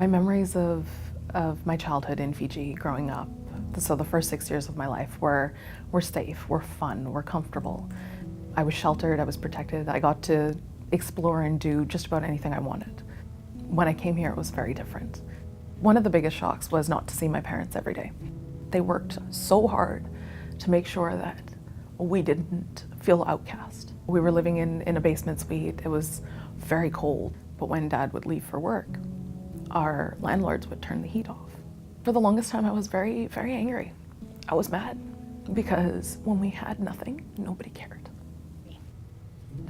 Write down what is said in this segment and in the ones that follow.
My memories of my childhood in Fiji growing up, so the first 6 years of my life were safe, were fun, were comfortable. I was sheltered, I was protected, I got to explore and do just about anything I wanted. When I came here, it was very different. One of the biggest shocks was not to see my parents every day. They worked so hard to make sure that we didn't feel outcast. We were living in a basement suite. It was very cold, but when Dad would leave for work, our landlords would turn the heat off. For the longest time, I was very, very angry. I was mad because when we had nothing, nobody cared.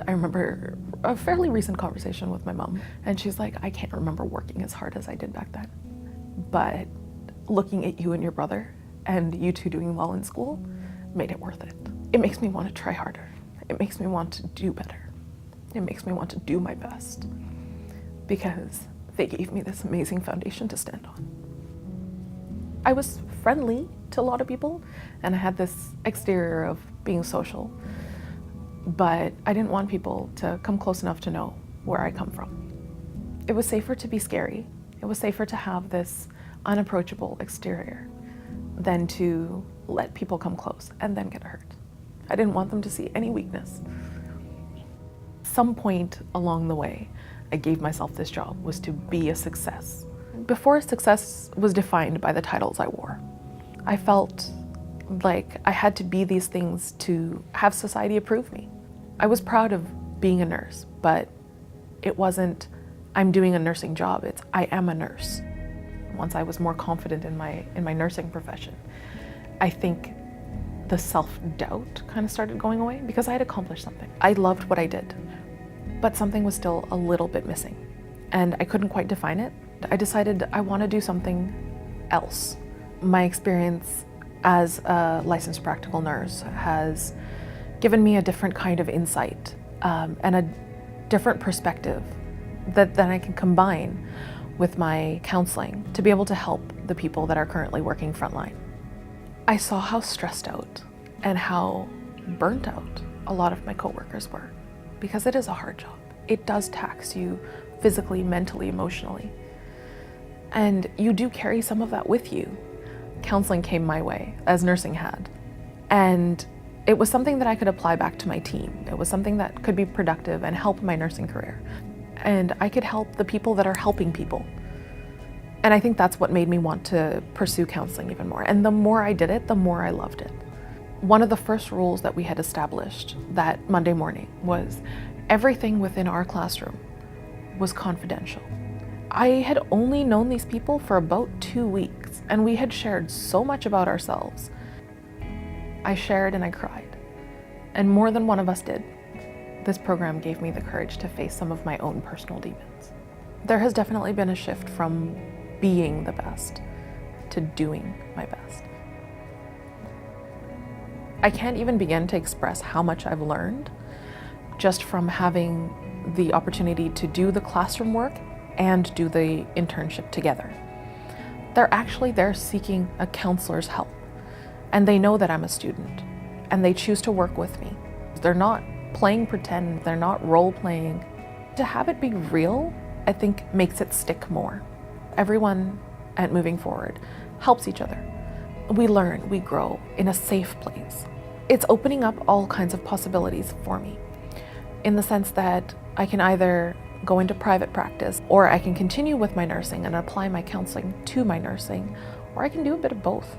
I remember a fairly recent conversation with my mom, and she's like, I can't remember working as hard as I did back then, but looking at you and your brother and you two doing well in school made it worth it. It makes me want to try harder. It makes me want to do better. It makes me want to do my best because they gave me this amazing foundation to stand on. I was friendly to a lot of people, and I had this exterior of being social, but I didn't want people to come close enough to know where I come from. It was safer to be scary. It was safer to have this unapproachable exterior than to let people come close and then get hurt. I didn't want them to see any weakness. Some point along the way, I gave myself this job was to be a success. Before success was defined by the titles I wore, I felt like I had to be these things to have society approve me. I was proud of being a nurse, but it wasn't, I'm doing a nursing job, it's I am a nurse. Once I was more confident in my nursing profession, I think the self-doubt kind of started going away because I had accomplished something. I loved what I did, but something was still a little bit missing, and I couldn't quite define it. I decided I want to do something else. My experience as a licensed practical nurse has given me a different kind of insight and a different perspective that then I can combine with my counseling to be able to help the people that are currently working frontline. I saw how stressed out and how burnt out a lot of my coworkers were because it is a hard job. It does tax you physically, mentally, emotionally. And you do carry some of that with you. Counseling came my way, as nursing had. And it was something that I could apply back to my team. It was something that could be productive and help my nursing career. And I could help the people that are helping people. And I think that's what made me want to pursue counseling even more. And the more I did it, the more I loved it. One of the first rules that we had established that Monday morning was everything within our classroom was confidential. I had only known these people for about 2 weeks, and we had shared so much about ourselves. I shared and I cried, and more than one of us did. This program gave me the courage to face some of my own personal demons. There has definitely been a shift from being the best to doing my best. I can't even begin to express how much I've learned just from having the opportunity to do the classroom work and do the internship together. They're actually there seeking a counselor's help, and they know that I'm a student, and they choose to work with me. They're not playing pretend, they're not role-playing. To have it be real, I think makes it stick more. Everyone at Moving Forward helps each other. We learn, we grow in a safe place. It's opening up all kinds of possibilities for me, in the sense that I can either go into private practice, or I can continue with my nursing and apply my counseling to my nursing, or I can do a bit of both.